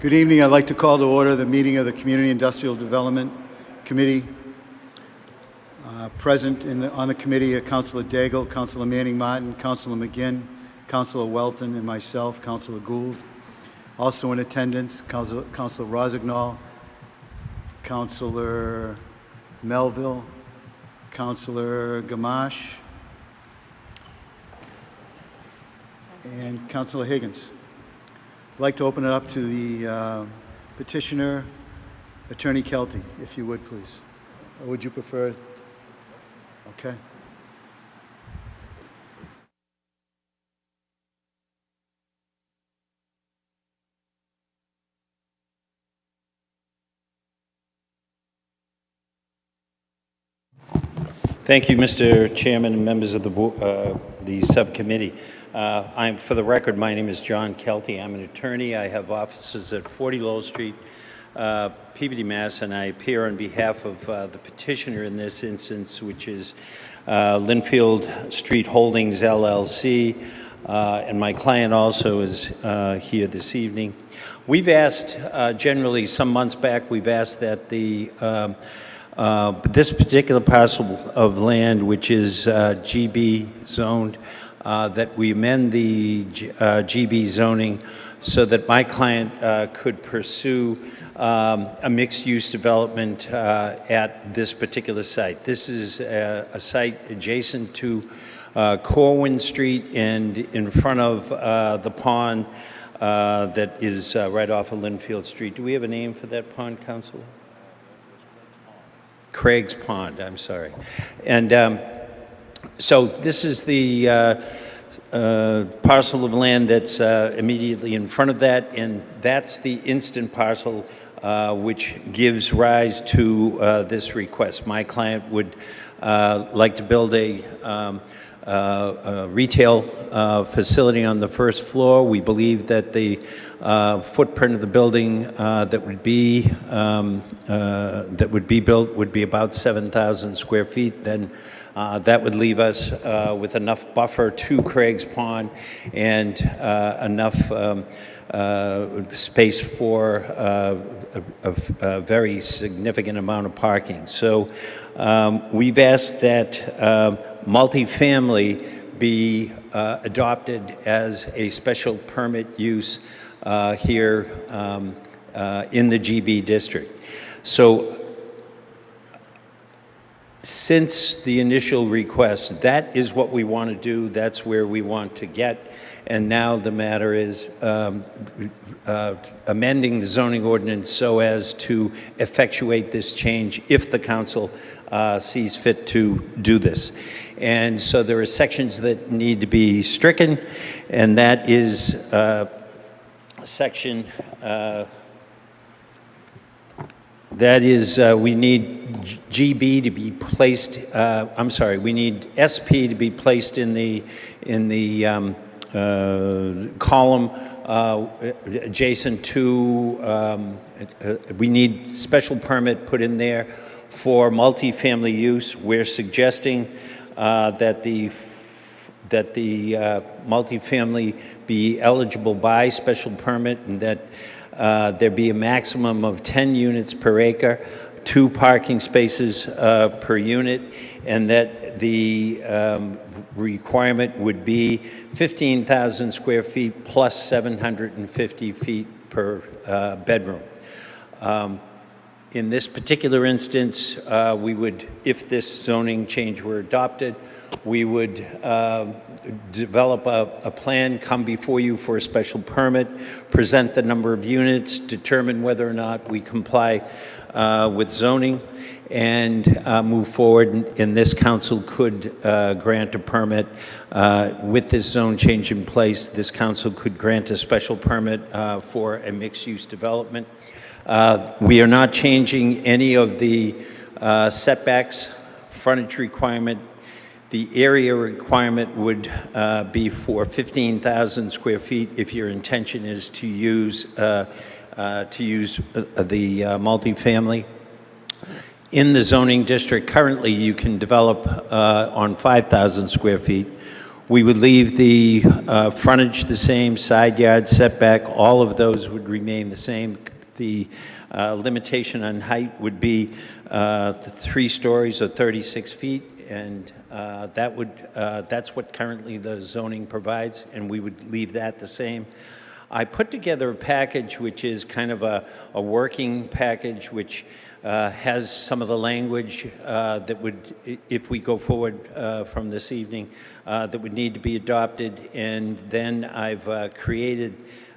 Good evening. I'd like to call to order the meeting of the Community Industrial Development Committee. Present on the committee are Councilor Daigle, Councilor Manning Martin, Councilor McGinn, Councilor Welton, and myself, Councilor Gould. Also in attendance, Councilor Rosignol, Councilor Melville, Councilor Gamache, and Councilor Higgins. I'd like to open it up to the petitioner, Attorney Kelty, if you would, please. Or would you prefer? Okay. Thank you, Mr. Chairman and members of the subcommittee. For the record, my name is John Kelty. I'm an attorney. I have offices at 40 Lowell Street, Peabody, Mass., and I appear on behalf of the petitioner in this instance, which is Linfield Street Holdings, LLC, and my client also is here this evening. We've asked, generally some months back, we've asked that this particular parcel of land, which is GB zoned, that we amend the GB zoning so that my client could pursue a mixed-use development at this particular site. This is a site adjacent to Corwin Street and in front of the pond that is right off of Linfield Street. Do we have a name for that pond, Councilor? Craig's Pond, I'm sorry. And so this is the parcel of land that's immediately in front of that, and that's the instant parcel which gives rise to this request. My client would like to build a retail facility on the first floor. We believe that the footprint of the building that would be built would be about 7,000 square feet. Then that would leave us with enough buffer to Craig's Pond and enough space for a very significant amount of parking. So we've asked that multifamily be adopted as a special permit use here in the GB district. So since the initial request, that is what we want to do, that's where we want to get, and now the matter is amending the zoning ordinance so as to effectuate this change if the council sees fit to do this. And so there are sections that need to be stricken, and that is section we need GB to be placed, we need SP to be placed in the column adjacent to, we need special permit put in there for multifamily use. We're suggesting that the multifamily be eligible by special permit, and that there be a maximum of 10 units per acre, 2 parking spaces per unit, and that the requirement would be 15,000 square feet plus 750 feet per bedroom. In this particular instance, we would, if this zoning change were adopted, we would develop a plan, come before you for a special permit, present the number of units, determine whether or not we comply with zoning, and move forward. And this council could grant a permit. With this zone change in place, this council could grant a special permit for a mixed-use development. We are not changing any of the setbacks, frontage requirement. The area requirement would be for 15,000 square feet if your intention is to use the multifamily. In the zoning district, currently you can develop on 5,000 square feet. We would leave the frontage the same, side yard setback, all of those would remain the same. The limitation on height would be 3 stories or 36 feet, and that's what currently the zoning provides, and we would leave that the same. I put together a package which is kind of a working package which has some of the language that would, if we go forward from this evening, that would need to be adopted. And then I've created,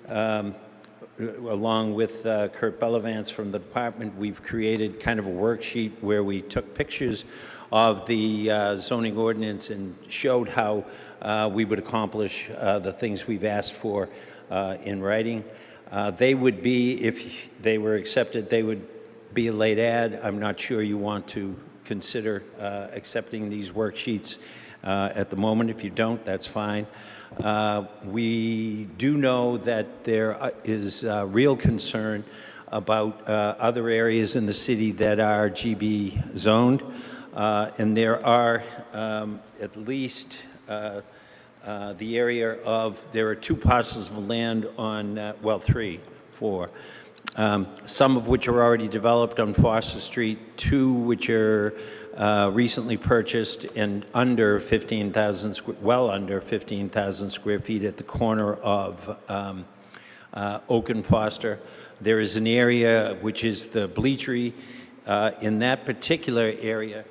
along with Kurt Bellavance from the department, we've created kind of a worksheet where we took pictures of the zoning ordinance and showed how we would accomplish the things we've asked for in writing. They would be, if they were accepted, they would be a late ad. I'm not sure you want to consider accepting these worksheets at the moment. If you don't, that's fine. We do know that there is real concern about other areas in the city that are GB zoned, and there are at least the area of, there are 2 parcels of land on, well, 3, 4, some of which are already developed on Foster Street, 2 which are recently purchased and under 15,000, well under 15,000 square feet at the corner of Oak and Foster. There is an area which is the Bleachery. In that particular area,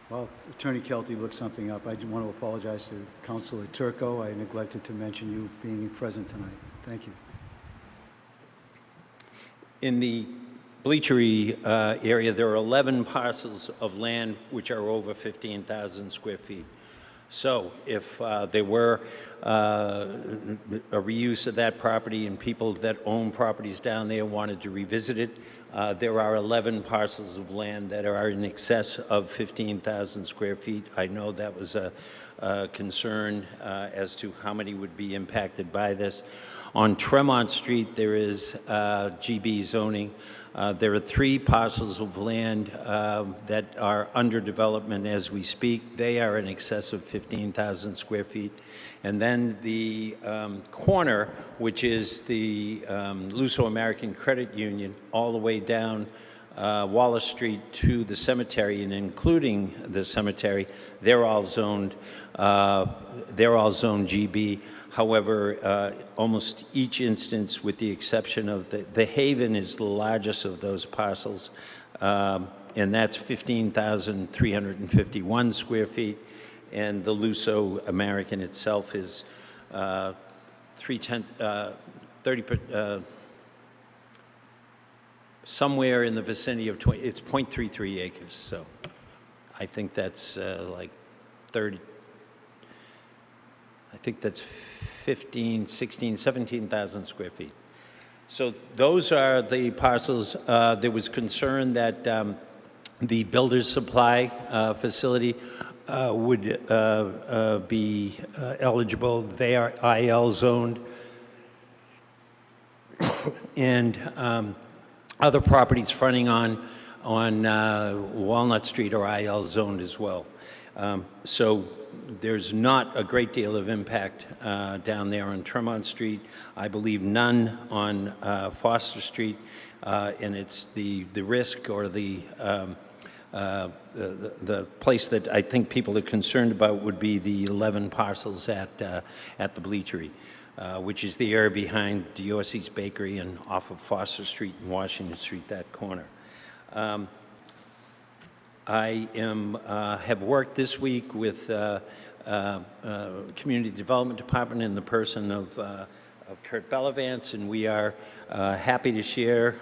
Well, Attorney Kelty looked something up. I do want to apologize to Councilor Turco. I neglected to mention you being present tonight. Thank you. in the Bleachery area, there are 11 parcels of land which are over 15,000 square feet. So if there were a reuse of that property and people that own properties down there wanted to revisit it, there are 11 parcels of land that are in excess of 15,000 square feet. I know that was a concern as to how many would be impacted by this. On Tremont Street, there is GB zoning. There are 3 parcels of land that are under development as we speak. They are in excess of 15,000 square feet. And then the corner, which is the Luso-American Credit Union, all the way down Wallace Street to the cemetery, and including the cemetery, they're all zoned GB. However, almost each instance, with the exception of the Haven, is the largest of those parcels, and that's 15,351 square feet. And the Luso-American itself is 30, somewhere in the vicinity of 20, it's 0.33 acres. So I think that's like 30, I think that's 15, 16, 17,000 square feet. So those are the parcels. There was concern that the builder's supply facility would be eligible. They are IL zoned. And other properties fronting on Walnut Street are IL zoned as well. So there's not a great deal of impact down there on Tremont Street. I believe none on Foster Street, and it's the risk or the place that I think people are concerned about would be the 11 parcels at the Bleachery, which is the area behind Diorsey's Bakery and off of Foster Street and Washington Street, that corner. I have worked this week with Community Development Department in the person of Kurt Bellavance, and we are happy to share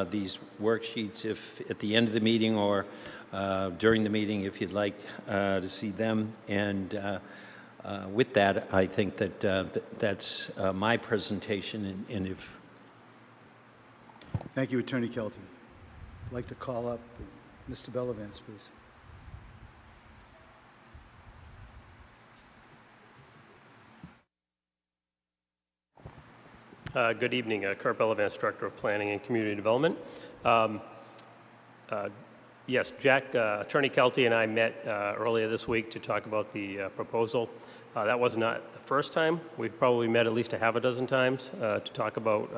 these worksheets if at the end of the meeting or during the meeting if you'd like to see them. And with that, I think that that's my presentation. And if Thank you, Attorney Kelty. I'd like to call up Mr. Bellavance, please. Good evening. Kurt Bellavance, Director of Planning and Community Development. Um, Yes, Jack, Attorney Kelty and I met earlier this week to talk about the proposal. That was not the first time. We've probably met at least a half a dozen times to talk about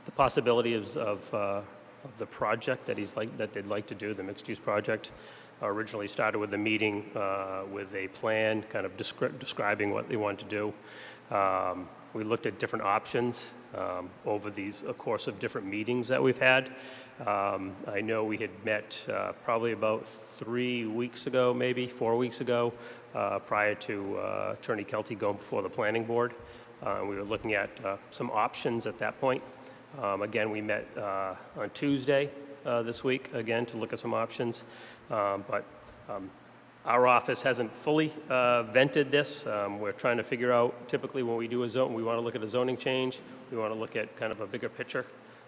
the possibilities of the project that they'd like to do, the mixed-use project. Originally started with a meeting with a plan, kind of describing what they want to do. We looked at different options over a course of different meetings that we've had. I know we had met probably about 3 weeks ago, maybe 4 weeks ago, prior to Attorney Kelty going before the planning board. We were looking at some options at that point. Again, we met on Tuesday this week, again, to look at some options. But our office hasn't fully vented this. We're trying to figure out, typically when we do we want to look at a zoning change. We want to look at kind of a bigger picture,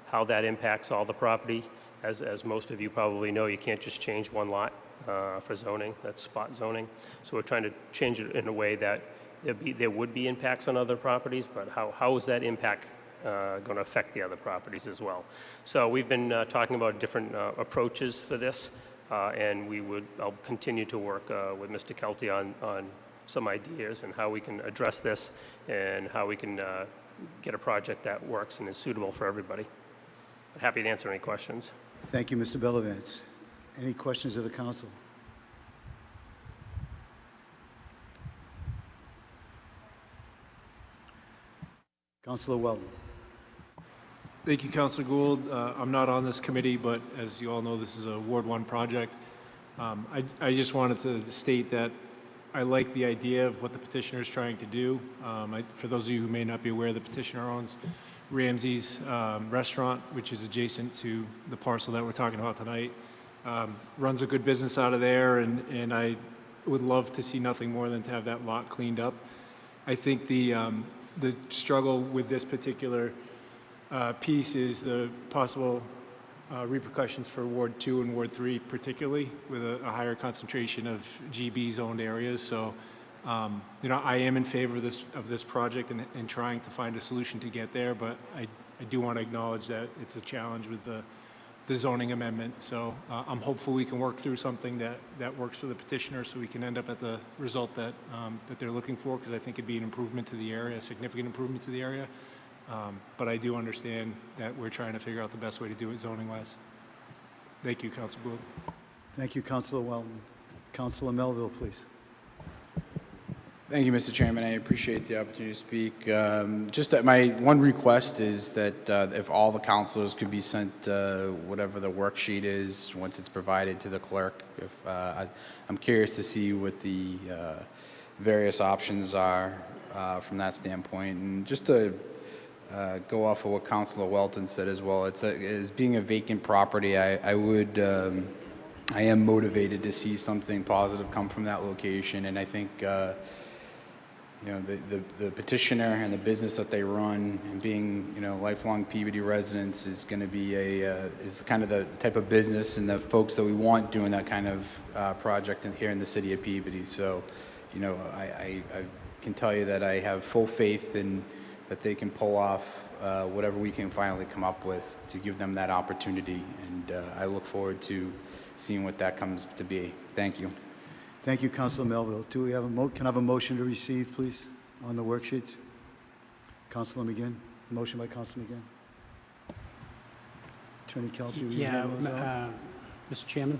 how that impacts all the property. As most of you probably know, you can't just change one lot for zoning. That's spot zoning. So we're trying to change it in a way that there would be impacts on other properties, but how is that impact going to affect the other properties as well? So we've been talking about different approaches for this, and I'll continue to work with Mr. Kelty on some ideas and how we can address this and how we can get a project that works and is suitable for everybody. Happy to answer any questions. Thank you, Mr. Bellavance. Any questions of the council? Councilor Weldon. Thank you, Councilor Gould. I'm not on this committee, but as you all know, this is a Ward 1 project. I just wanted to state that I like the idea of what the petitioner is trying to do. For those of you who may not be aware, the petitioner owns Ramsey's restaurant, which is adjacent to the parcel that we're talking about tonight. Runs a good business out of there, and I would love to see nothing more than to have that lot cleaned up. I think the struggle with this particular piece is the possible repercussions for Ward 2 and Ward 3, particularly with a higher concentration of GB-zoned areas. So, I am in favor of this project and trying to find a solution to get there, but I do want to acknowledge that it's a challenge with the zoning amendment. So I'm hopeful we can work through something that works for the petitioner so we can end up at the result that they're looking for, because I think it'd be an improvement to the area, a significant improvement to the area. But I do understand that we're trying to figure out the best way to do it zoning-wise. Thank you, Councilor Gould. Thank you, Councilor Weldon. Councilor Melville, please. Thank you, Mr. Chairman. I appreciate the opportunity to speak. Just that my one request is that if all the councilors could be sent whatever the worksheet is once it's provided to the clerk. I'm curious to see what the various options are from that standpoint. And just to go off of what Councilor Welton said as well, as being a vacant property, I am motivated to see something positive come from that location, and I think the petitioner and the business that they run, and being lifelong Peabody residents, is going to be is kind of the type of business and the folks that we want doing that kind of project here in the city of Peabody. So, I can tell you that I have full faith in that they can pull off whatever we can finally come up with to give them that opportunity, and I look forward to seeing what that comes to be. Thank you. Thank you, Councilor Melville. Do we have can I have a motion to receive, please, on the worksheets? Councilor McGinn. Motion by Councilor McGinn. Attorney Kelty, will you hand those out? Mr. Chairman?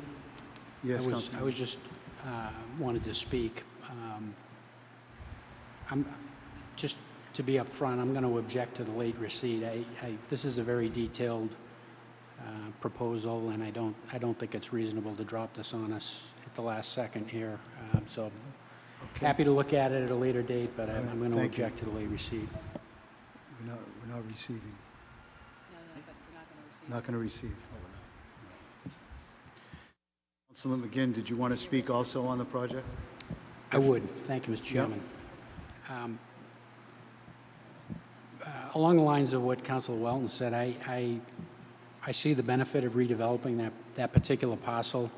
Yes, I Councilor. was just wanted to speak. I'm just to be upfront. I'm going to object to the late receipt. This is a very detailed proposal, and I don't think it's reasonable to drop this on us at the last second here. So happy to look at it at a later date, but I'm going to object to the late receipt. We're not receiving. Not going to receive. Councilor McGinn, did you want to speak also on the project? I would. Thank you, Mr. Chairman. Along the lines of what Councilor Welton said, I see the benefit of redeveloping that particular parcel.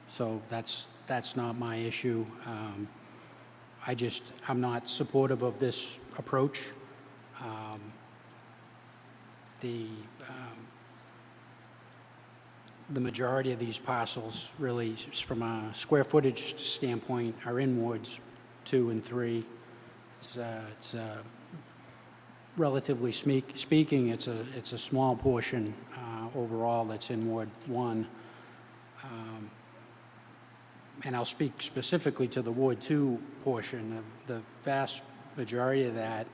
So that's not my issue. I'm not supportive of this approach. the majority of these parcels, really, from a square footage standpoint, are in wards 2 and 3. It's relatively speaking, it's a small portion overall that's in Ward 1. And I'll speak specifically to the Ward 2 portion. The vast majority of that,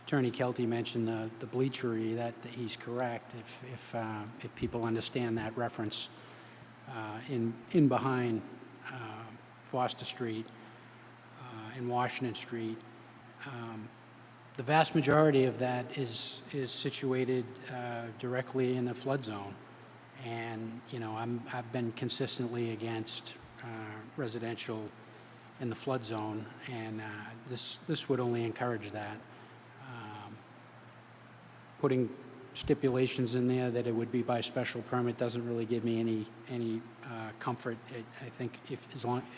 Attorney Kelty mentioned the bleachery, that he's correct, if people understand that reference. In behind Foster Street and Washington Street, the vast majority of that is situated directly in the flood zone. And, you know, I've been consistently against residential in the flood zone, and this would only encourage that. Putting stipulations in there that it would be by special permit doesn't really give me any comfort. I think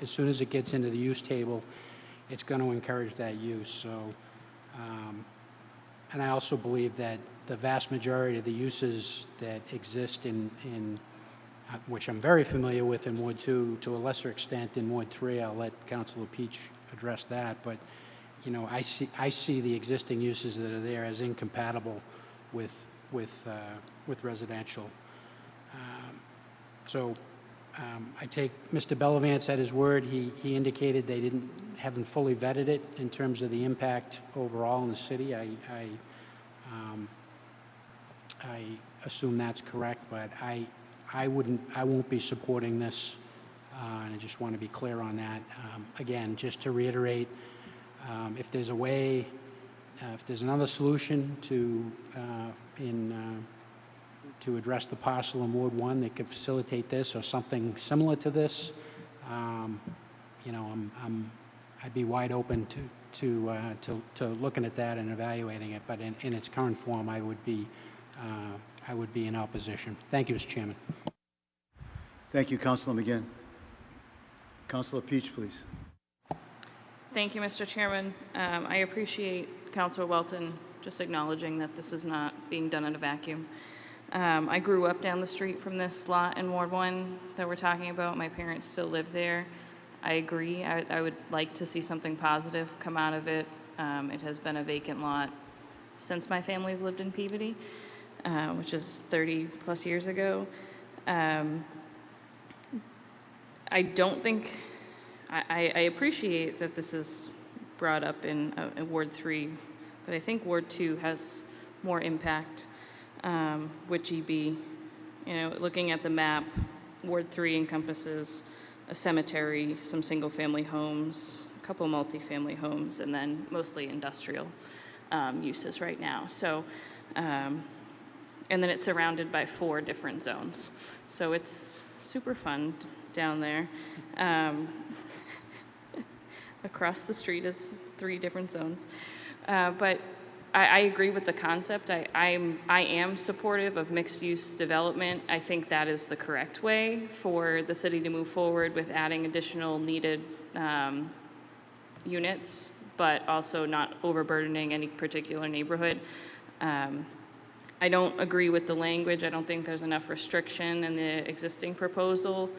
as soon as it gets into the use table, it's going to encourage that use. So, and I also believe that the vast majority of the uses that exist in which I'm very familiar with in Ward 2, to a lesser extent in Ward 3, I'll let Councilor Peach address that, but, you know, I see the existing uses that are there as incompatible with residential. I take Mr. Bellavance at his word. He indicated they haven't fully vetted it in terms of the impact overall in the city. I assume that's correct, but I won't be supporting this, and I just want to be clear on that. Again, just to reiterate, if there's a way, if there's another solution to address the parcel in Ward 1 that could facilitate this or something similar to this, you know, I'd be wide open to looking at that and evaluating it. But in its current form, I would be in opposition. Thank you, Mr. Chairman. Thank you, Councilor McGinn. Councilor Peach, please. Thank you, Mr. Chairman. I appreciate Councilor Welton just acknowledging that this is not being done in a vacuum. I grew up down the street from this lot in Ward 1 that we're talking about. My parents still live there. I agree. I would like to see something positive come out of it. It has been a vacant lot since my family's lived in Peabody, which is 30 plus years ago. I don't think, I appreciate that this is brought up in Ward 3, but I think Ward 2 has more impact with GB. You know, looking at the map, Ward 3 encompasses a cemetery, some single-family homes, a couple multifamily homes, and then mostly industrial uses right now. So, and then it's surrounded by 4 different zones. So it's super fun down there. Across the street is 3 different zones. But I agree with the concept. I am supportive of mixed-use development. I think that is the correct way for the city to move forward with adding additional needed units, but also not overburdening any particular neighborhood. I don't agree with the language. I don't think there's enough restriction in the existing proposal.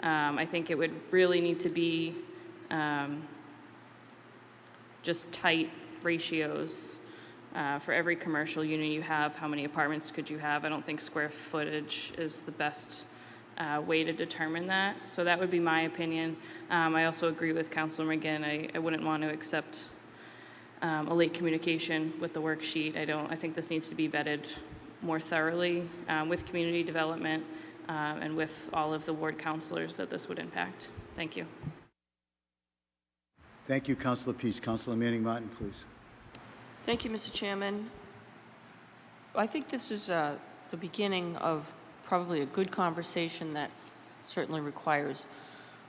I think it would really need to be just tight ratios. For every commercial unit you have, how many apartments could you have? I don't think square footage is the best way to determine that. So that would be my opinion. I also agree with Councilor McGinn. I wouldn't want to accept a late communication with the worksheet. I think this needs to be vetted more thoroughly with community development and with all of the ward councilors that this would impact. Thank you. Thank you, Councilor Peach. Councilor Manning Martin, please. Thank you, Mr. Chairman. I think this is the beginning of probably a good conversation that certainly requires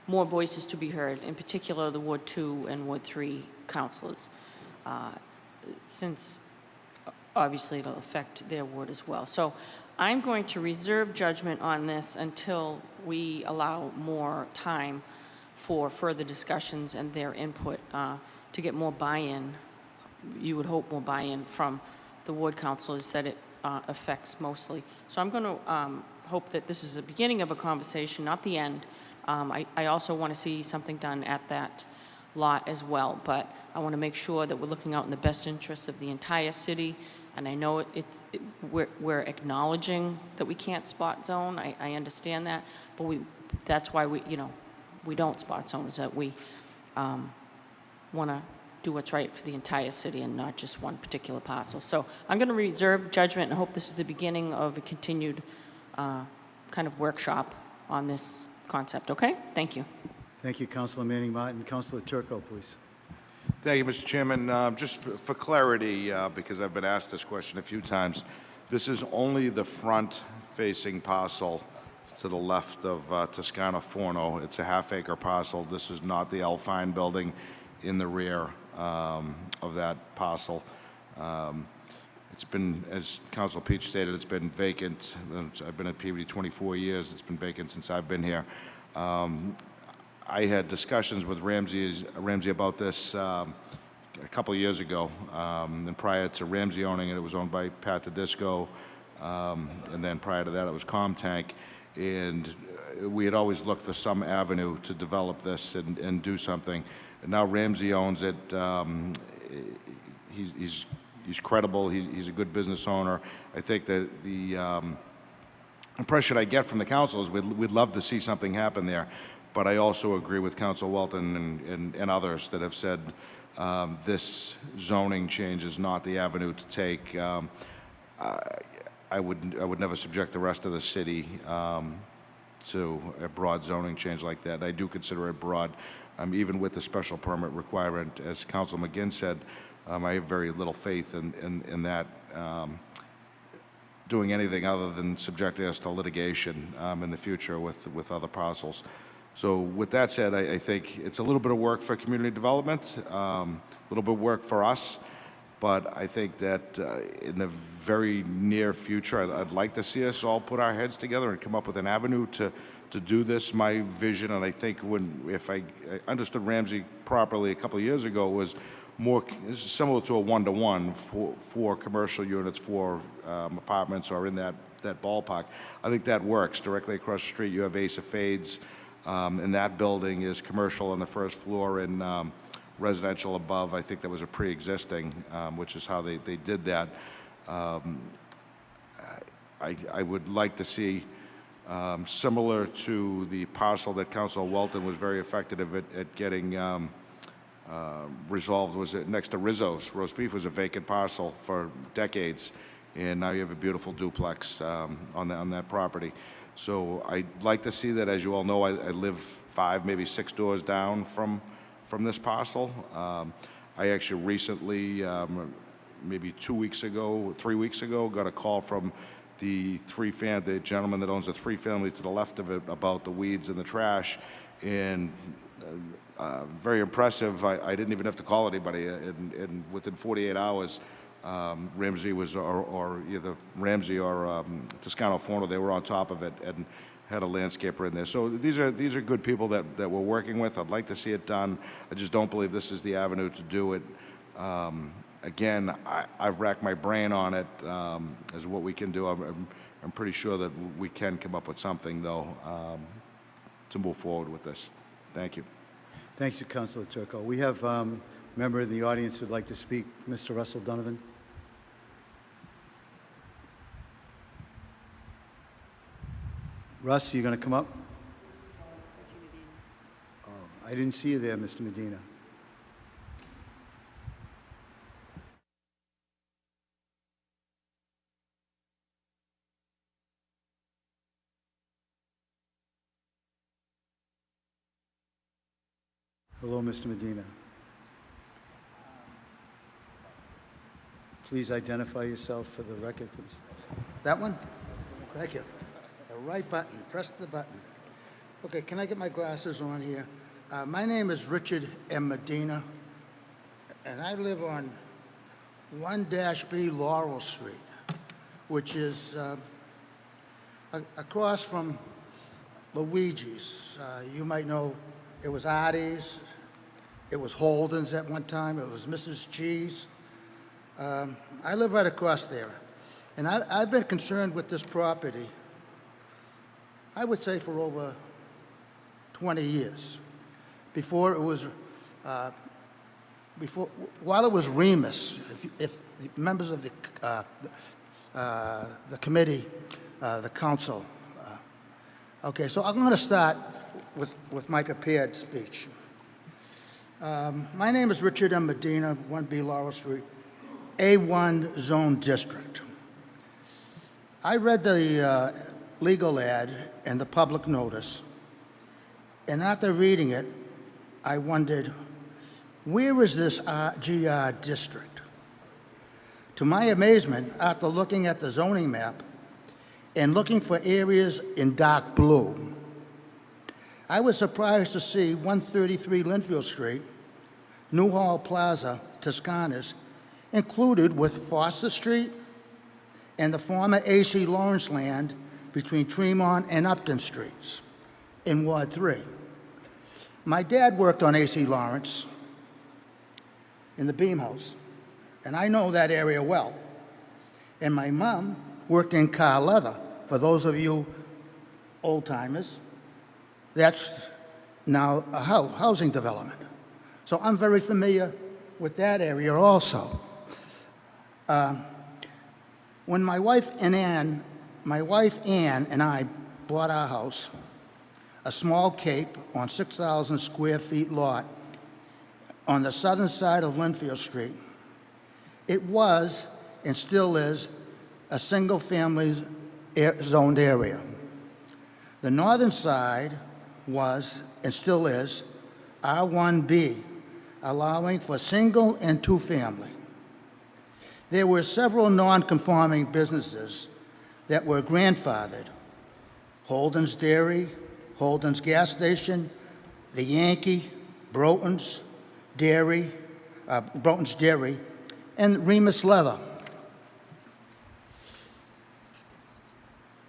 more voices to be heard, in particular the Ward 2 and Ward 3 councilors, since obviously it'll affect their ward as well. So I'm going to reserve judgment on this until we allow more time for further discussions and their input to get more buy-in. You would hope more buy-in from the ward councilors that it affects mostly. So I'm going to hope that this is the beginning of a conversation, not the end. I also want to see something done at that lot as well, but I want to make sure that we're looking out in the best interest of the entire city. And I know we're acknowledging that we can't spot zone. I understand that, but that's why we don't spot zone, is that we want to do what's right for the entire city and not just one particular parcel. So I'm going to reserve judgment and hope this is the beginning of a continued kind of workshop on this concept, okay? Thank you. Thank you, Councilor Manning Martin. Councilor Turco, please. Thank you, Mr. Chairman. Just for clarity, because I've been asked this question a few times, this is only the front-facing parcel to the left of Toscano Forno. It's a half-acre parcel. This is not the Alfine building in the rear of that parcel. It's been, as Council Peach stated, it's been vacant. I've been at Peabody 24 years. It's been vacant since I've been here. I had discussions with Ramsey about this a couple of years ago. And prior to Ramsey owning it, it was owned by Pat Tedisco. And then prior to that, it was Comtank. And we had always looked for some avenue to develop this and do something. And now Ramsey owns it. He's credible. He's a good business owner. I think that the impression I get from the council is we'd love to see something happen there. But I also agree with Council Welton and others that have said this zoning change is not the avenue to take. I would never subject the rest of the city to a broad zoning change like that. I do consider it broad, even with the special permit requirement. As Council McGinn said, I have very little faith in that doing anything other than subjecting us to litigation in the future with other parcels. So with that said, I think it's a little bit of work for community development, a little bit of work for us, but I think that in the very near future, I'd like to see us all put our heads together and come up with an avenue to do this. My vision, and I think if I understood Ramsey properly a couple of years ago, was more similar to a one-to-one for commercial units, for apartments, or in that ballpark. I think that works. Directly across the street, you have Ace of Fades. And that building is commercial on the first floor and residential above. I think that was a pre-existing, which is how they did that. I would like to see, similar to the parcel that Council Welton was very effective at getting resolved, was it next to Rizzo's. Roast beef was a vacant parcel for decades, and now you have a beautiful duplex on that property. So I'd like to see that. As you all know, I live 5, maybe 6 doors down from this parcel. I actually recently, maybe 2 weeks ago, 3 weeks ago, got a call from the gentleman that owns the 3-family to the left of it about the weeds and the trash, and very impressive. I didn't even have to call anybody, and within 48 hours, Ramsey was, or either Ramsey or Toscano Forno, they were on top of it and had a landscaper in there. So these are good people that we're working with. I'd like to see it done. I just don't believe this is the avenue to do it. Again, I've racked my brain on it as what we can do. I'm pretty sure that we can come up with something, though, to move forward with this. Thank you. Thank you, Councilor Turco. We have a member in the audience who'd like to speak, Mr. Russell Donovan. Russ, you going to come up? Oh, I didn't see you there, Mr. Medina. Hello, Mr. Medina. Please identify yourself for the record, please. That one? Thank you. The right button, press the button. Okay, can I get my glasses on here? My name is Richard M. Medina, and I live on 1-B Laurel Street, which is across from Luigi's. You might know it was Artie's, it was Holden's at one time, it was Mrs. G's. I live right across there, and I've been concerned with this property, I would say for over 20 years. Before it was, while it was Remus, if the members of the committee, the council. Okay, so I'm going to start with my prepared speech. My name is Richard M. Medina, 1B Laurel Street, A1 Zone District. I read the legal ad and the public notice, and after reading it, I wondered, where is this GR district? To my amazement, after looking at the zoning map and looking for areas in dark blue, I was surprised to see 133 Linfield Street, Newhall Plaza, Toscanas, included with Foster Street and the former A.C. Lawrence land between Tremont and Upton Streets in Ward 3. My dad worked on A.C. Lawrence in the Beam House, and I know that area well. And my mom worked in car leather. For those of you old-timers, that's now a housing development. So I'm very familiar with that area also. When my wife Ann and I bought our house, a small cape on 6,000 square feet lot on the southern side of Linfield Street, it was and still is a single-family zoned area. The northern side was and still is R1B, allowing for single and two-family. There were several non-conforming businesses that were grandfathered: Holden's Dairy, Holden's Gas Station, the Yankee, Broughton's Dairy, and Remus Leather.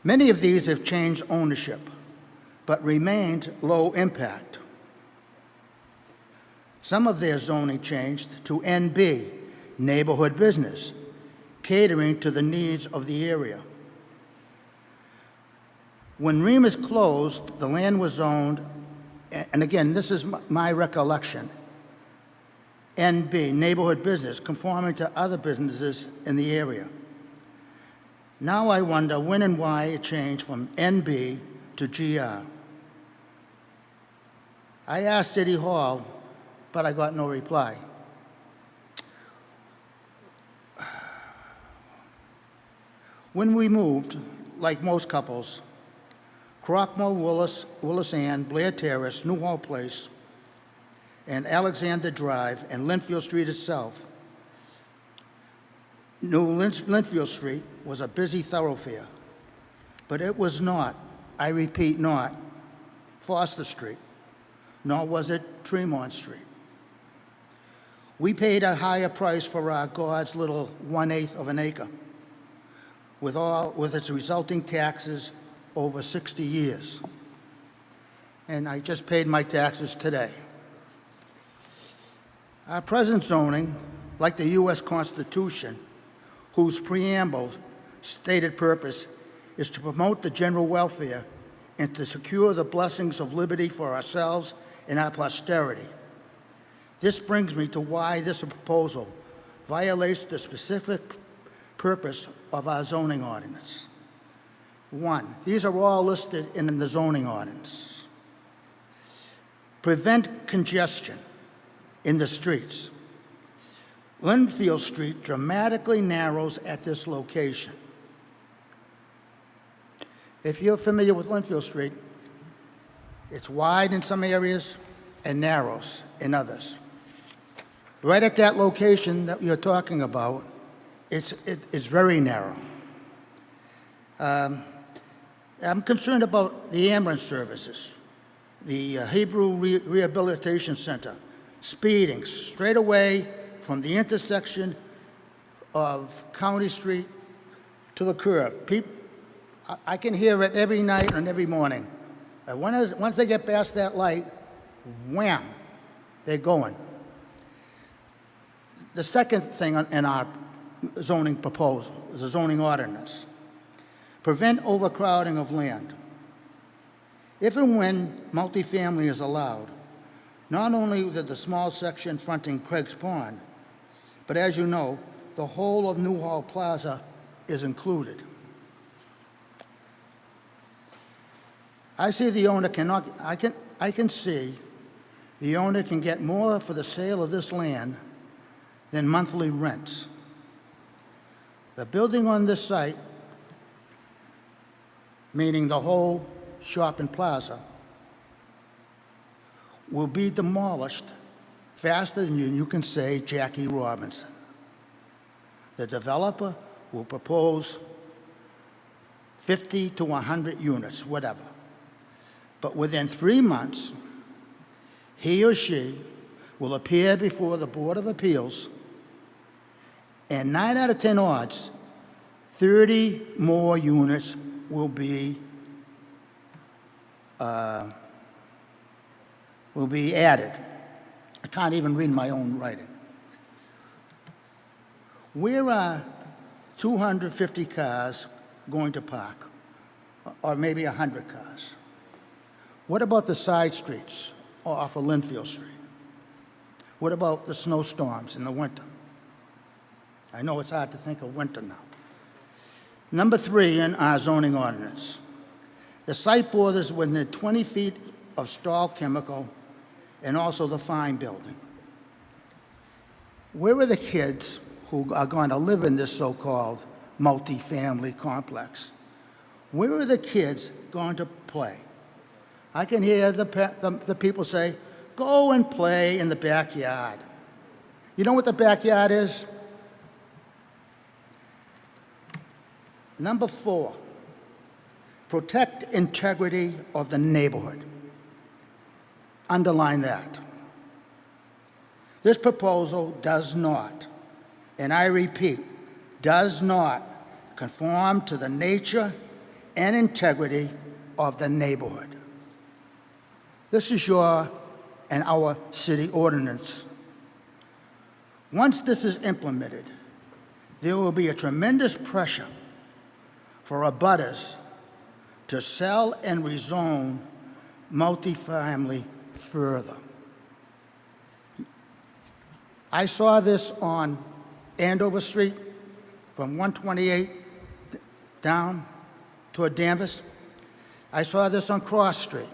Many of these have changed ownership, but remained low impact. Some of their zoning changed to NB, neighborhood business, catering to the needs of the area. When Remus closed, the land was zoned, and again, this is my recollection, NB, neighborhood business, conforming to other businesses in the area. Now I wonder when and why it changed from NB to GR. I asked City Hall, but I got no reply. When we moved, like most couples, Crockmore, Willis Ann, Blair Terrace, Newhall Place, and Alexander Drive, and Linfield Street itself, Linfield Street was a busy thoroughfare, but it was not, I repeat, not Foster Street, nor was it Tremont Street. We paid a higher price for our God's little 1/8 of an acre, with its resulting taxes over 60 years. And I just paid my taxes today. Our present zoning, like the U.S. Constitution, whose preamble stated purpose is to promote the general welfare and to secure the blessings of liberty for ourselves and our posterity. This brings me to why this proposal violates the specific purpose of our zoning ordinance. One, these are all listed in the zoning ordinance. Prevent congestion in the streets. Linfield Street dramatically narrows at this location. If you're familiar with Linfield Street, it's wide in some areas and narrows in others. Right at that location that you're talking about, it's very narrow. I'm concerned about the ambulance services, the Hebrew Rehabilitation Center, speeding straight away from the intersection of County Street to the curve. I can hear it every night and every morning. Once they get past that light, wham, they're going. The second thing in our zoning proposal, it's a zoning ordinance. Prevent overcrowding of land. If and when multifamily is allowed, not only the small section fronting Craig's Pond, but as you know, the whole of Newhall Plaza is included. I see the owner cannot, I can see the owner can get more for the sale of this land than monthly rents. The building on this site, meaning the whole shopping plaza, will be demolished faster than you can say Jackie Robinson. The developer will propose 50 to 100 units, whatever. But within 3 months, he or she will appear before the Board of Appeals, and 9 out of 10 odds, 30 more units will be added. I can't even read my own writing. Where are 250 cars going to park, or maybe 100 cars? What about the side streets off of Linfield Street? What about the snowstorms in the winter? I know it's hard to think of winter now. Number 3 in our zoning ordinance. The site borders within 20 feet of Stahl Chemical and also the Fine Building. Where are the kids who are going to live in this so-called multifamily complex? Where are the kids going to play? I can hear the people say, go and play in the backyard. You know what the backyard is? Number 4, protect integrity of the neighborhood. Underline that. This proposal does not, and I repeat, does not conform to the nature and integrity of the neighborhood. This is your and our city ordinance. Once this is implemented, there will be a tremendous pressure for abutters to sell and rezone multifamily further. I saw this on Andover Street from 128 down toward Danvers. I saw this on Cross Street,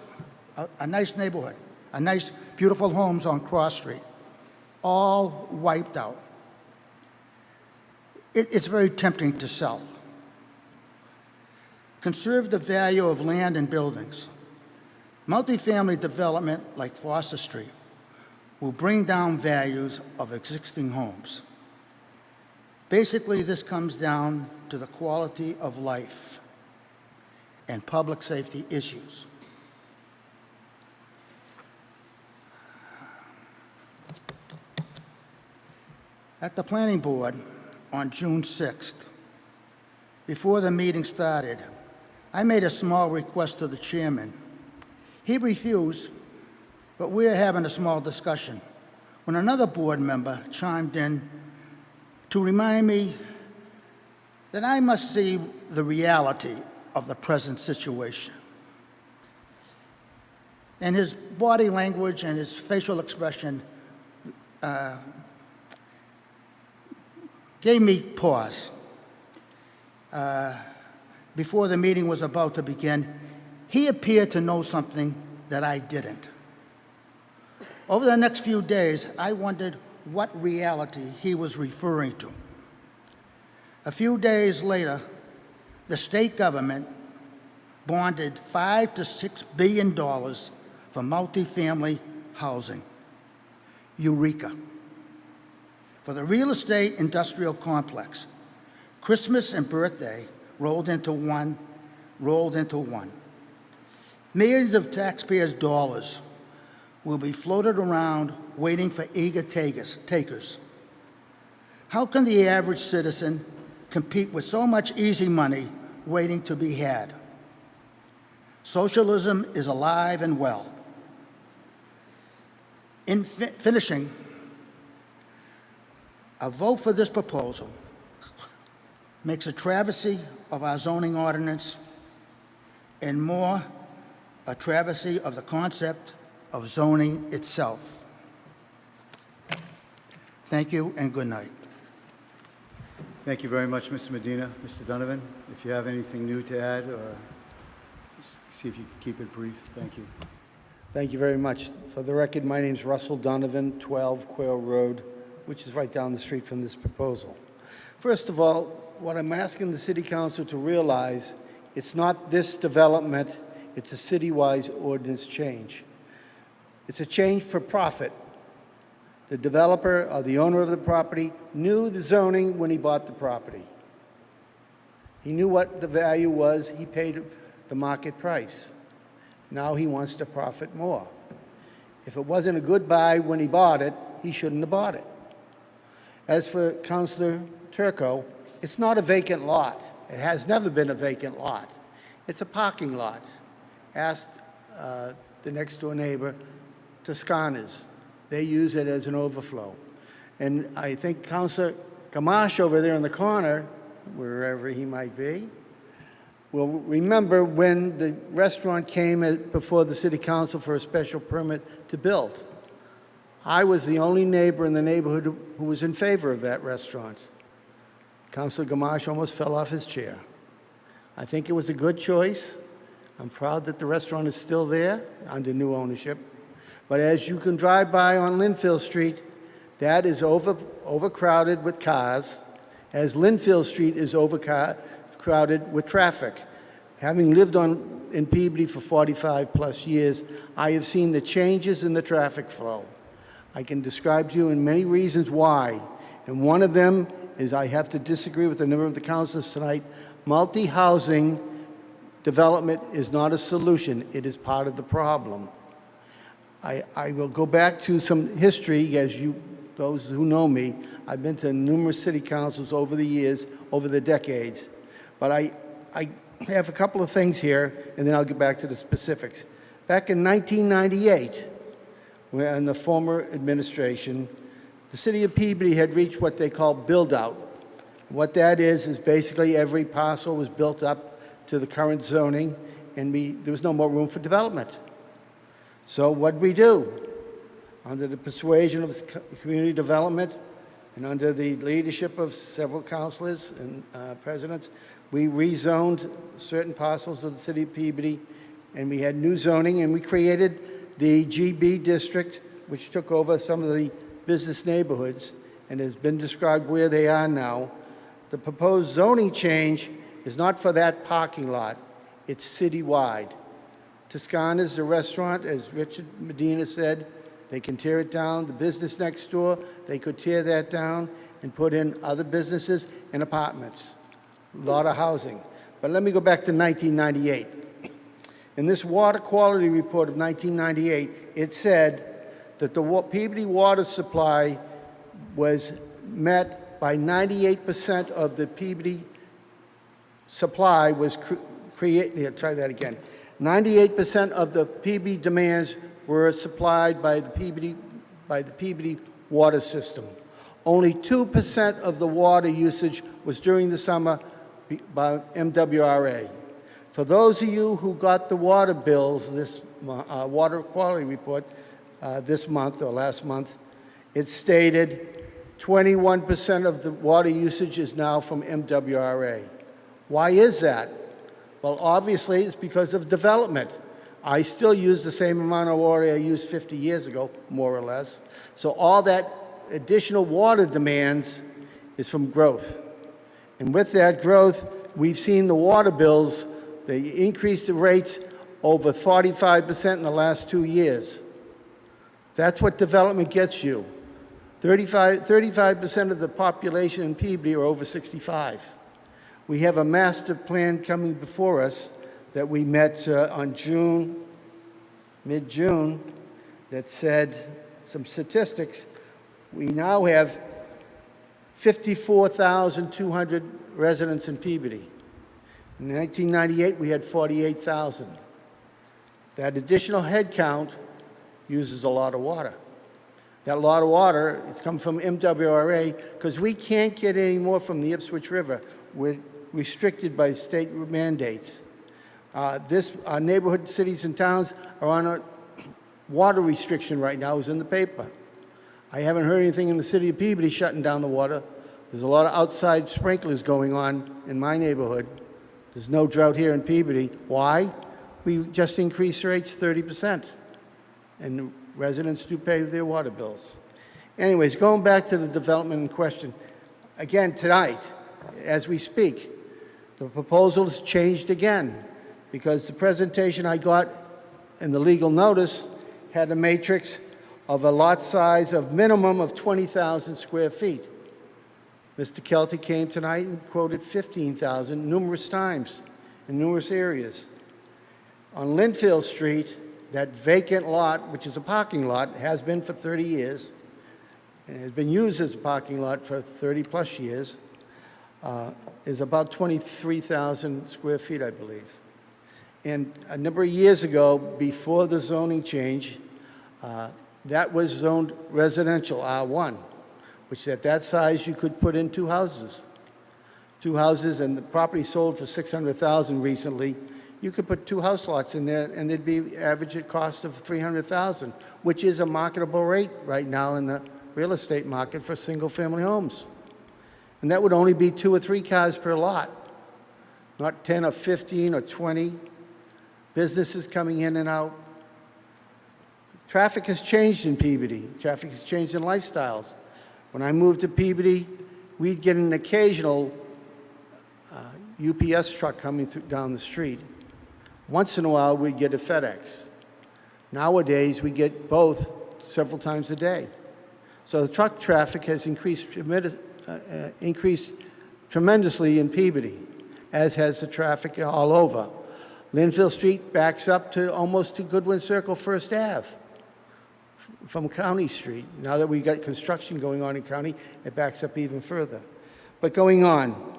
a nice neighborhood, a nice, beautiful homes on Cross Street, all wiped out. It's very tempting to sell. Conserve the value of land and buildings. Multifamily development like Foster Street will bring down values of existing homes. Basically, this comes down to the quality of life and public safety issues. At the Planning Board on June 6th, before the meeting started, I made a small request to the chairman. He refused, but we were having a small discussion when another board member chimed in to remind me that I must see the reality of the present situation. And his body language and his facial expression gave me pause. Before the meeting was about to begin, he appeared to know something that I didn't. Over the next few days, I wondered what reality he was referring to. A few days later, the state government bonded $5 to $6 billion for multifamily housing. Eureka. For the real estate industrial complex, Christmas and birthday rolled into one. Millions of taxpayers' dollars will be floated around waiting for eager takers. How can the average citizen compete with so much easy money waiting to be had? Socialism is alive and well. In finishing, a vote for this proposal makes a travesty of our zoning ordinance, and more, a travesty of the concept of zoning itself. Thank you and good night. Thank you very much, Mr. Medina. Mr. Donovan, if you have anything new to add, or see if you can keep it brief. Thank you. Thank you very much. For the record, my name's Russell Donovan, 12 Quail Road, which is right down the street from this proposal. First of all, what I'm asking the City Council to realize, it's not this development, it's a city-wide ordinance change. It's a change for profit. The developer or the owner of the property knew the zoning when he bought the property. He knew what the value was. He paid the market price. Now he wants to profit more. If it wasn't a good buy when he bought it, he shouldn't have bought it. As for Councilor Turco, it's not a vacant lot. It has never been a vacant lot. It's a parking lot. Ask the next door neighbor, Toscana's. They use it as an overflow. And I think Councilor Gamache over there in the corner, wherever he might be, will remember when the restaurant came before the City Council for a special permit to build. I was the only neighbor in the neighborhood who was in favor of that restaurant. Councilor Gamache almost fell off his chair. I think it was a good choice. I'm proud that the restaurant is still there under new ownership. But as you can drive by on Linfield Street, that is overcrowded with cars, as Linfield Street is overcrowded with traffic. Having lived in Peabody for 45+ years, I have seen the changes in the traffic flow. I can describe to you in many reasons why, and one of them is I have to disagree with a number of the councilors tonight. Multi-housing development is not a solution. It is part of the problem. I will go back to some history, as those who know me. I've been to numerous city councils over the years, over the decades. But I have a couple of things here, and then I'll get back to the specifics. Back in 1998, in the former administration, the city of Peabody had reached what they call build-out. What that is basically every parcel was built up to the current zoning, and there was no more room for development. So what did we do? Under the persuasion of community development and under the leadership of several councilors and presidents, we rezoned certain parcels of the city of Peabody, and we had new zoning, and we created the GB district, which took over some of the business neighborhoods and has been described where they are now. The proposed zoning change is not for that parking lot. It's citywide. Toscana's, the restaurant, as Richard Medina said, they can tear it down. The business next door, they could tear that down and put in other businesses and apartments. A lot of housing. But let me go back to 1998. In this water quality report of 1998, it said that the Peabody water supply was met by 98% of the Peabody supply was created. Try that again. 98% of the Peabody demands were supplied by the Peabody water system. Only 2% of the water usage was during the summer by MWRA. For those of you who got the water bills, this water quality report this month or last month, it stated 21% of the water usage is now from MWRA. Why is that? Well, obviously, it's because of development. I still use the same amount of water I used 50 years ago, more or less. So all that additional water demands is from growth. And with that growth, we've seen the water bills, they increased the rates over 45% in the last 2 years. That's what development gets you. 35% of the population in Peabody are over 65. We have a master plan coming before us that we met on mid-June, that said some statistics. We now have 54,200 residents in Peabody. In 1998, we had 48,000. That additional head count uses a lot of water. That lot of water, it's come from MWRA, because we can't get any more from the Ipswich River. we're restricted by state mandates. Our neighborhood cities and towns are on a water restriction right now. It's in the paper. I haven't heard anything in the city of Peabody shutting down the water. There's a lot of outside sprinklers going on in my neighborhood. There's no drought here in Peabody. Why? We just increased rates 30%, and residents do pay their water bills. Anyways, going back to the development in question, again, tonight, as we speak, the proposal has changed again because the presentation I got in the legal notice had a matrix of a lot size of minimum of 20,000 square feet. Mr. Kelty came tonight and quoted 15,000 numerous times in numerous areas. On Linfield Street, that vacant lot, which is a parking lot, has been for 30 years, and has been used as a parking lot for 30 plus years, is about 23,000 square feet, I believe. And a number of years ago, before the zoning change, that was zoned residential R1, which at that size you could put in two houses. Two houses, and the property sold for $600,000 recently. You could put two house lots in there, and there'd be average cost of $300,000, which is a marketable rate right now in the real estate market for single-family homes. And that would only be 2 or 3 cars per lot, not 10 or 15 or 20 businesses coming in and out. Traffic has changed in Peabody. Traffic has changed in lifestyles. When I moved to Peabody, we'd get an occasional UPS truck coming down the street. Once in a while, we'd get a FedEx. Nowadays, we get both several times a day. So the truck traffic has increased tremendously in Peabody, as has the traffic all over. Linfield Street backs up to almost to Goodwin Circle, First Ave, from County Street. Now that we've got construction going on in County, it backs up even further. But going on,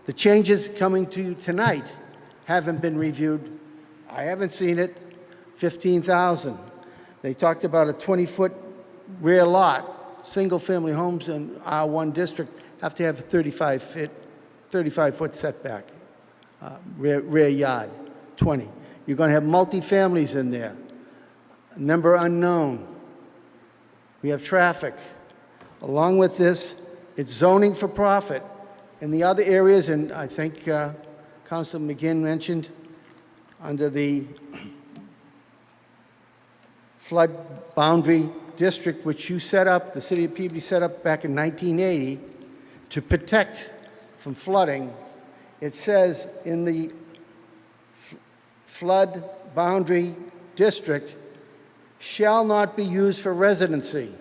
the changes coming to you tonight haven't been reviewed. I haven't seen it. 15,000. They talked about a 20-foot rear lot. Single-family homes in R1 district have to have a 35-foot setback, rear yard, 20. You're going to have multi-families in there. Number unknown. We have traffic. Along with this, it's zoning for profit. In the other areas, and I think Councilor McGinn mentioned, under the flood boundary district, which you set up, the city of Peabody set up back in 1980 to protect from flooding, it says in the flood boundary district shall not be used for residency.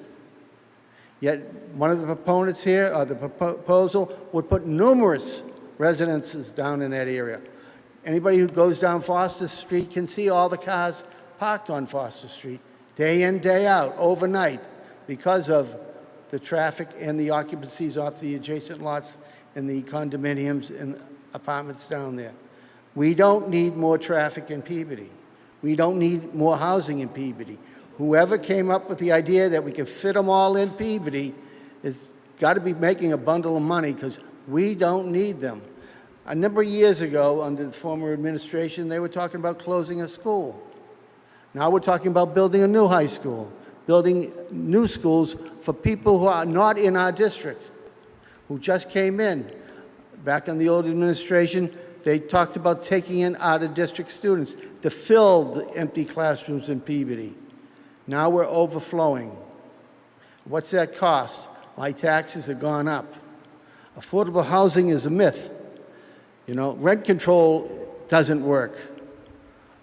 Yet one of the proponents here, or the proposal, would put numerous residences down in that area. Anybody who goes down Foster Street can see all the cars parked on Foster Street, day in, day out, overnight, because of the traffic and the occupancies off the adjacent lots and the condominiums and apartments down there. We don't need more traffic in Peabody. We don't need more housing in Peabody. Whoever came up with the idea that we can fit them all in Peabody has got to be making a bundle of money, because we don't need them. A number of years ago, under the former administration, they were talking about closing a school. Now we're talking about building a new high school, building new schools for people who are not in our district, who just came in. Back in the old administration, they talked about taking in out-of-district students to fill the empty classrooms in Peabody. Now we're overflowing. What's that cost? My taxes have gone up. Affordable housing is a myth. You know, rent control doesn't work.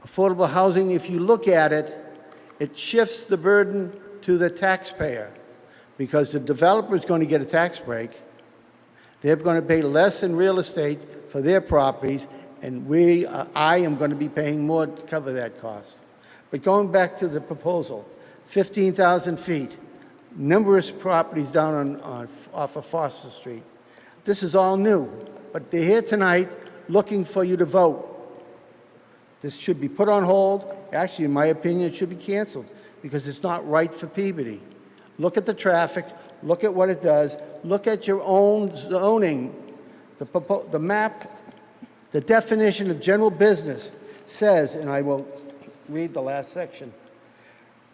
Affordable housing, if you look at it, it shifts the burden to the taxpayer, because the developer is going to get a tax break. They're going to pay less in real estate for their properties, and I am going to be paying more to cover that cost. But going back to the proposal, 15,000 feet, numerous properties down off of Foster Street. This is all new, but they're here tonight looking for you to vote. This should be put on hold. Actually, in my opinion, it should be canceled, because it's not right for Peabody. Look at the traffic. Look at what it does. Look at your own zoning. The map, the definition of general business says, and I will read the last section,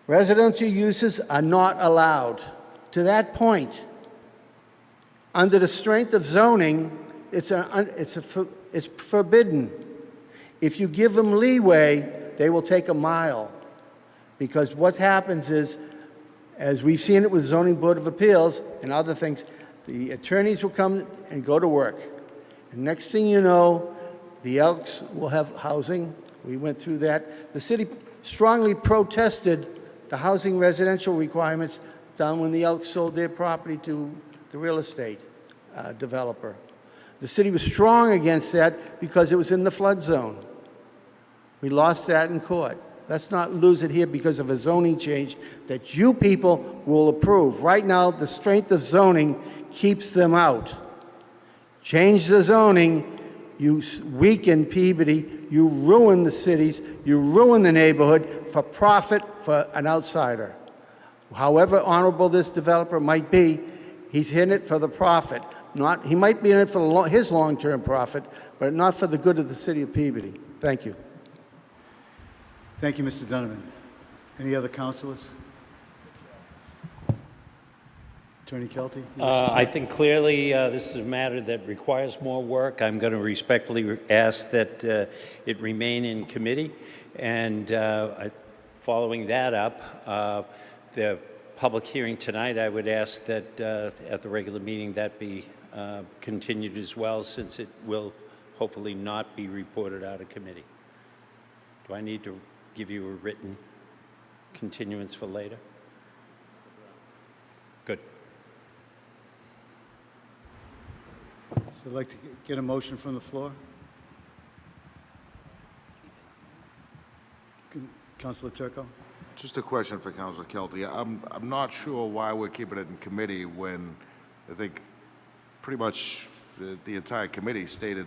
residential uses are not allowed. To that point, under the strength of zoning, it's forbidden. If you give them leeway, they will take a mile. Because what happens is, as we've seen it with Zoning Board of Appeals and other things, the attorneys will come and go to work. And next thing you know, the Elks will have housing. We went through that. The city strongly protested the housing residential requirements down when the Elks sold their property to the real estate developer. The city was strong against that because it was in the flood zone. We lost that in court. Let's not lose it here because of a zoning change that you people will approve. Right now, the strength of zoning keeps them out. Change the zoning, you weaken Peabody, you ruin the cities, you ruin the neighborhood for profit for an outsider. However honorable this developer might be, he's in it for the profit. He might be in it for his long-term profit, but not for the good of the city of Peabody. Thank you. Thank you, Mr. Donovan. Any other councilors? Attorney Kelty? I think clearly this is a matter that requires more work. I'm going to respectfully ask that it remain in committee. And following that up, the public hearing tonight, I would ask that at the regular meeting that be continued as well, since it will hopefully not be reported out of committee. Do I need to give you a written continuance for later? Good. So I'd like to get a motion from the floor. Councilor Turco? Just a question for Councilor Kelty. I'm not sure why we're keeping it in committee when I think pretty much the entire committee stated,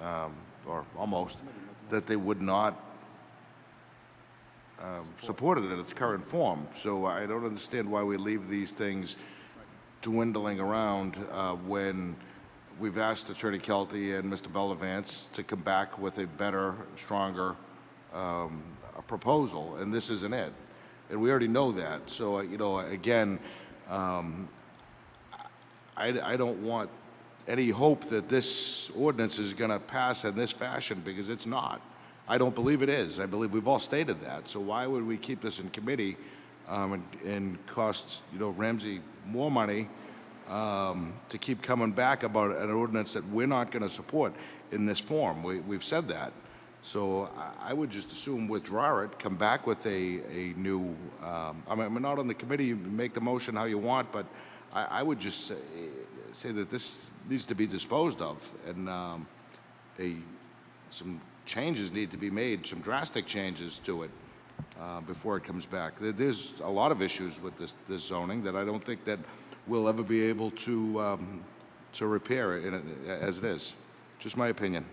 or almost, that they would not support it in its current form. So I don't understand why we leave these things dwindling around when we've asked Attorney Kelty and Mr. Bellavance to come back with a better, stronger proposal, and this isn't it. And we already know that. So, you know, again, I don't want any hope that this ordinance is going to pass in this fashion, because it's not. I don't believe it is. I believe we've all stated that. So why would we keep this in committee and cost, you know, Ramsey more money to keep coming back about an ordinance that we're not going to support in this form? We've said that. So I would just assume withdraw it, come back with a new, I mean, not on the committee, you make the motion how you want, but I would just say that this needs to be disposed of, and some changes need to be made, some drastic changes to it before it comes back. There's a lot of issues with this zoning that I don't think that we'll ever be able to repair it as it is. Just my opinion.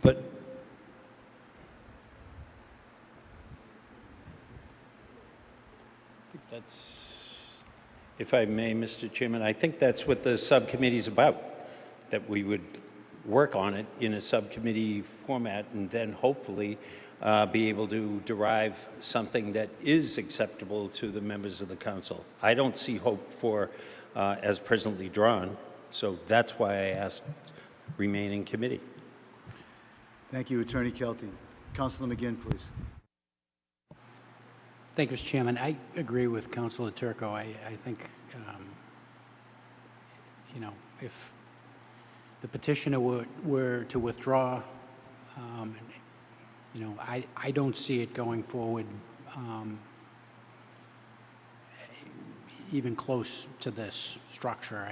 But I think that's, if I may, Mr. Chairman, I think that's what the subcommittee's about, that we would work on it in a subcommittee format and then hopefully be able to derive something that is acceptable to the members of the council. I don't see hope for as presently drawn, so that's why I asked remain in committee. Thank you, Attorney Kelty. Councilor McGinn, please. Thank you, Mr. Chairman. I agree with Councilor Turco. I think, you know, if the petitioner were to withdraw, you know, I don't see it going forward even close to this structure.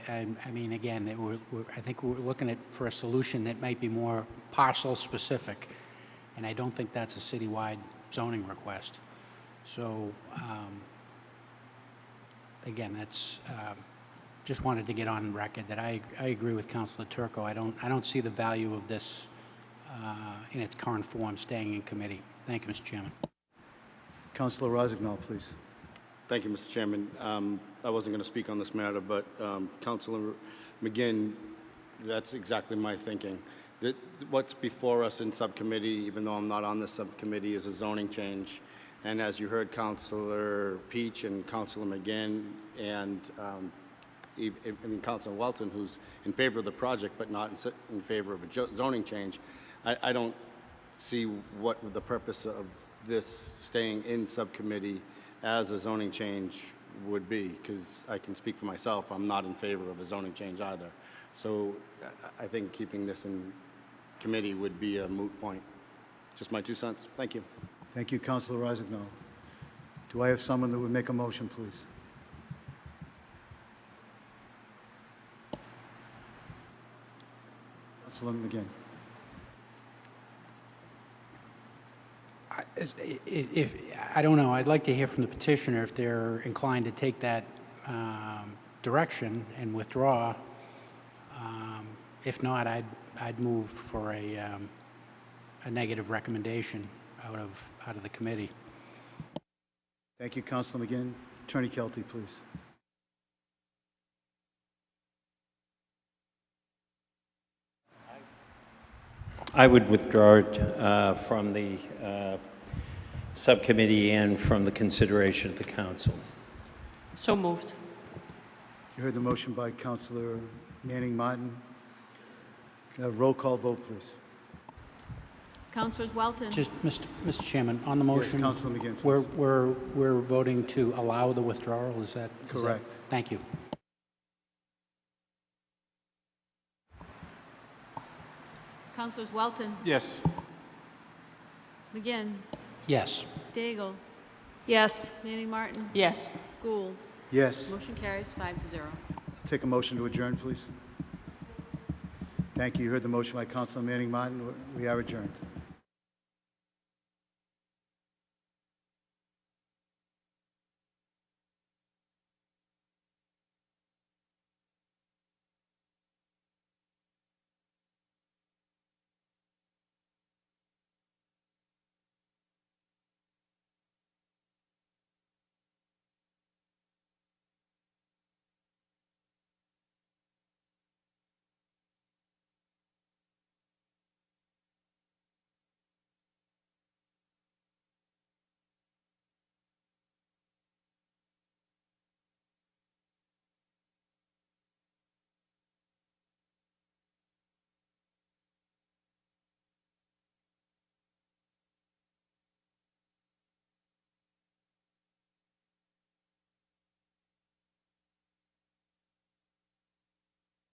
I mean, again, I think we're looking for a solution that might be more parcel specific, and I don't think that's a citywide zoning request. So, again, that's just wanted to get on record that I agree with Councilor Turco. I don't see the value of this in its current form staying in committee. Thank you, Mr. Chairman. Councilor Rossignol, please. Thank you, Mr. Chairman. I wasn't going to speak on this matter, but Councilor McGinn, that's exactly my thinking. That what's before us in subcommittee, even though I'm not on the subcommittee, is a zoning change. And as you heard Councilor Peach and Councilor McGinn and Councilor Welton, who's in favor of the project but not in favor of a zoning change, I don't see what the purpose of this staying in subcommittee as a zoning change would be, because I can speak for myself. I'm not in favor of a zoning change either. So I think keeping this in committee would be a moot point. Just my 2 cents. Thank you. Thank you, Councilor Rossignol. Do I have someone that would make a motion, please? Councilor McGinn. I don't know, I'd like to hear from the petitioner if they're inclined to take that direction and withdraw. If not, I'd move for a negative recommendation out of the committee. Thank you, Councilor McGinn. Attorney Kelty, please. I would withdraw it from the subcommittee and from the consideration of the council. So moved. You heard the motion by Councilor Manning Martin. Can I have a roll call vote, please? Councilors Welton. Just, Mr. Chairman, on the motion. Councilor McGinn, please. We're voting to allow the withdrawal, is that? Correct. Thank you. Councilors Welton. Yes. McGinn. Yes. Daigle. Yes. Manning Martin. Yes. Gould. Yes. Motion carries 5-0. Take a motion to adjourn, please. Thank you. You heard the motion by Councilor Manning Martin. We are adjourned.